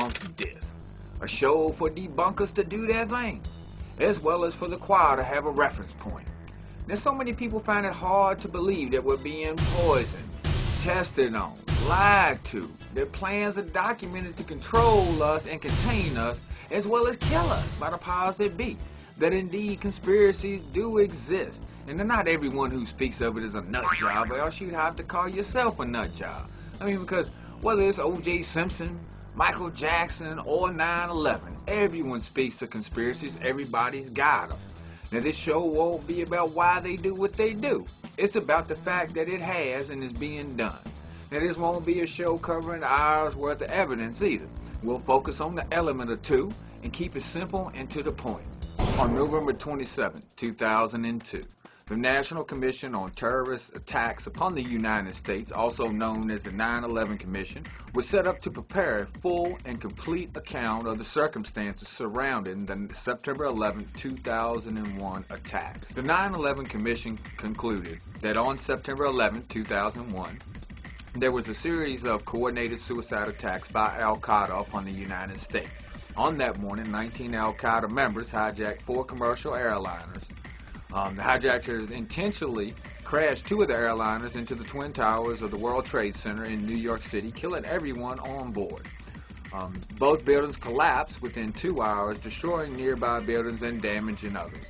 Debunk This, a show for debunkers to do their thing, as well as for the choir to have a reference point. Now, so many people find it hard to believe that we're being poisoned, tested on, lied to. Their plans are documented to control us and contain us, as well as kill us by the powers that be. That indeed conspiracies do exist, and not everyone who speaks of it is a nut job, or else you'd have to call yourself a nut job. I mean, because whether it's O.J. Simpson, Michael Jackson, or 9/11, everyone speaks of conspiracies. Everybody's got them. Now, this show won't be about why they do what they do. It's about the fact that it has and is being done. Now, this won't be a show covering hours worth of evidence either. We'll focus on the element or two and keep it simple and to the point. On November 27, 2002, the National Commission on Terrorist Attacks upon the United States, also known as the 9/11 Commission, was set up to prepare a full and complete account of the circumstances surrounding the September 11, 2001 attacks. The 9/11 Commission concluded that on September 11, 2001, there was a series of coordinated suicide attacks by Al-Qaeda upon the United States. On that morning, 19 Al-Qaeda members hijacked 4 commercial airliners. The hijackers intentionally crashed 2 of the airliners into the Twin Towers of the World Trade Center in New York City, killing everyone on board. Both buildings collapsed within 2 hours, destroying nearby buildings and damaging others.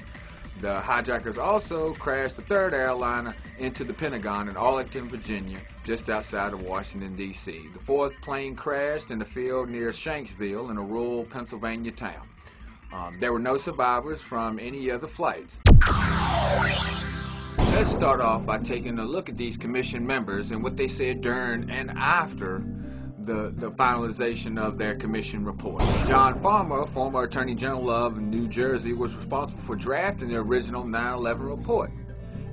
The hijackers also crashed the 3rd airliner into the Pentagon in Arlington, Virginia, just outside of Washington, D.C. The 4th plane crashed in the field near Shanksville in a rural Pennsylvania town. There were no survivors from any other flights. Let's start off by taking a look at these commission members and what they said during and after the finalization of their commission report. John Farmer, former Attorney General of New Jersey, was responsible for drafting the original 9/11 report.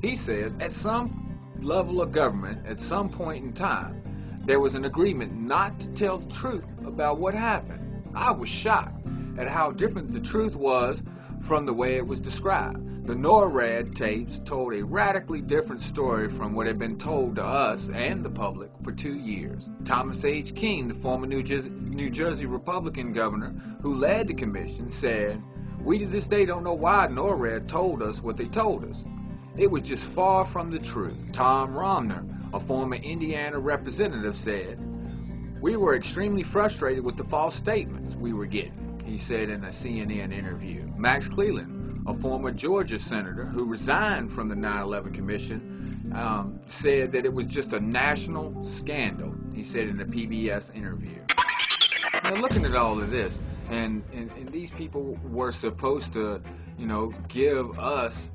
He says, at some level of government, at some point in time, there was an agreement not to tell the truth about what happened. I was shocked at how different the truth was from the way it was described. The NORAD tapes told a radically different story from what had been told to us and the public for 2 years. Thomas H. King, the former New Jersey Republican governor who led the commission, said, "We to this day don't know why NORAD told us what they told us. It was just far from the truth." Tom Romner, a former Indiana representative, said, "We were extremely frustrated with the false statements we were getting," he said in a CNN interview. Max Cleland, a former Georgia senator who resigned from the 9/11 Commission, said that it was just a national scandal, he said in a PBS interview. Now, looking at all of this, and these people were supposed to, give us,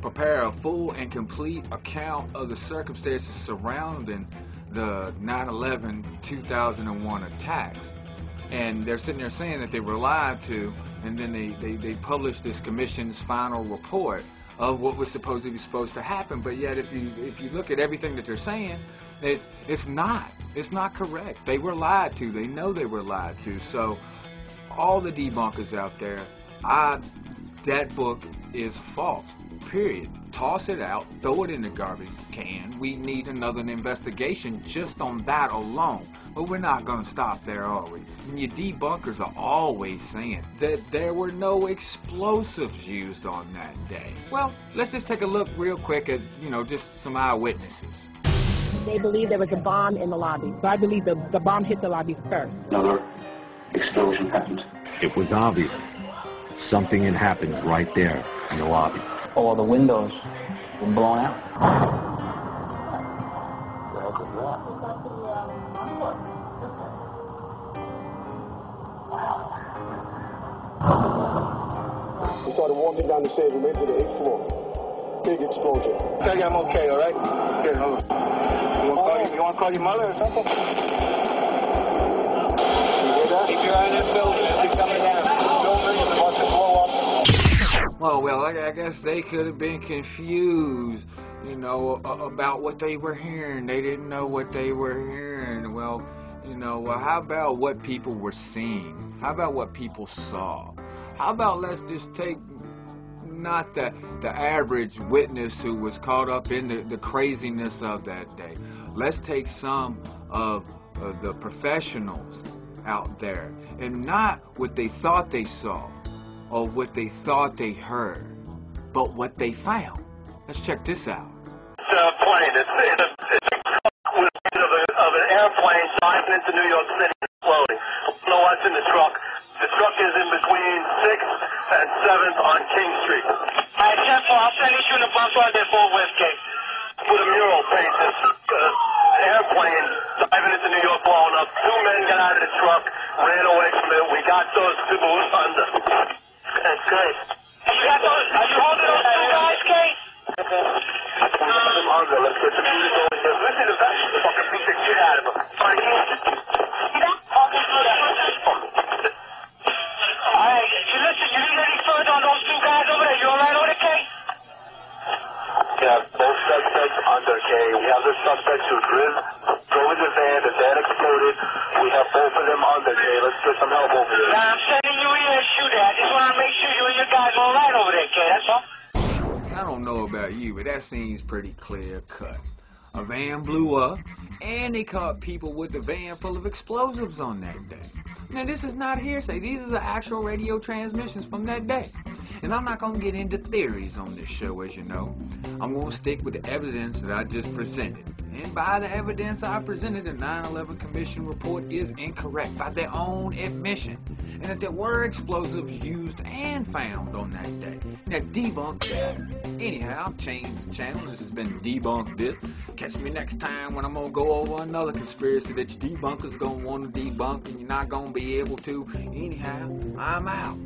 prepare a full and complete account of the circumstances surrounding the 9/11 2001 attacks. And they're sitting there saying that they were lied to, and then they published this commission's final report of what was supposed to happen. But yet, if you look at everything that they're saying, it's not correct. They were lied to. They know they were lied to. So, all the debunkers out there, that book is false. Period. Toss it out, throw it in the garbage can. We need another investigation just on that alone. But we're not going to stop there, are we? And your debunkers are always saying that there were no explosives used on that day. Well, let's just take a look real quick at, just some eyewitnesses. They believe there was a bomb in the lobby. So I believe the bomb hit the lobby first. Another explosion happened. It was obvious. Something had happened right there in the lobby. All the windows were blown out. We started walking down the stairs and went to the 8th floor. Big explosion. Tell you I'm okay, all right? Here, hold on. You want to call your mother or something? You hear that? Keep your eye on that building as it's coming down. The building is about to blow up. Well, I guess they could have been confused, about what they were hearing. They didn't know what they were hearing. Well, how about what people were seeing? How about what people saw? How about let's just take not the average witness who was caught up in the craziness of that day. Let's take some of the professionals out there, and not what they thought they saw or what they thought they heard, but what they found. Let's check this out. Plane. It's of an airplane diving into New York City and exploding. I don't know what's in the truck. The truck is in between 6th and 7th on King Street. All right, 10-4, I'll send you in the bus right there for Westgate. With a mural paint, this airplane diving into New York blowing up. 2 men got out of the truck, ran away from it. We got those two under. That's great. Are you holding those 2 guys, Kate? Under. Let's get the music over here. Listen to that. Fucking beat the shit out of him. Alright, you listen, you need any further on those 2 guys over there? You alright over there, Kate? Yeah, both suspects under, Kate. We have the suspects who drove in the van exploded. We have both of them under, Kate. Let's get some help over here. Now, I'm sending you here to shoot at. I just want to make sure you and your guys are alright over there, Kate. That's all. I don't know about you, but that seems pretty clear cut. A van blew up, and they caught people with the van full of explosives on that day. Now, this is not hearsay. These are the actual radio transmissions from that day. And I'm not going to get into theories on this show, as you know. I'm going to stick with the evidence that I just presented. And by the evidence I presented, the 9/11 Commission report is incorrect by their own admission. And that there were explosives used and found on that day. Now, debunk that. Anyhow, I've changed the channel. This has been Debunk This. Catch me next time when I'm going to go over another conspiracy that you debunkers going to want to debunk and you're not going to be able to. Anyhow, I'm out.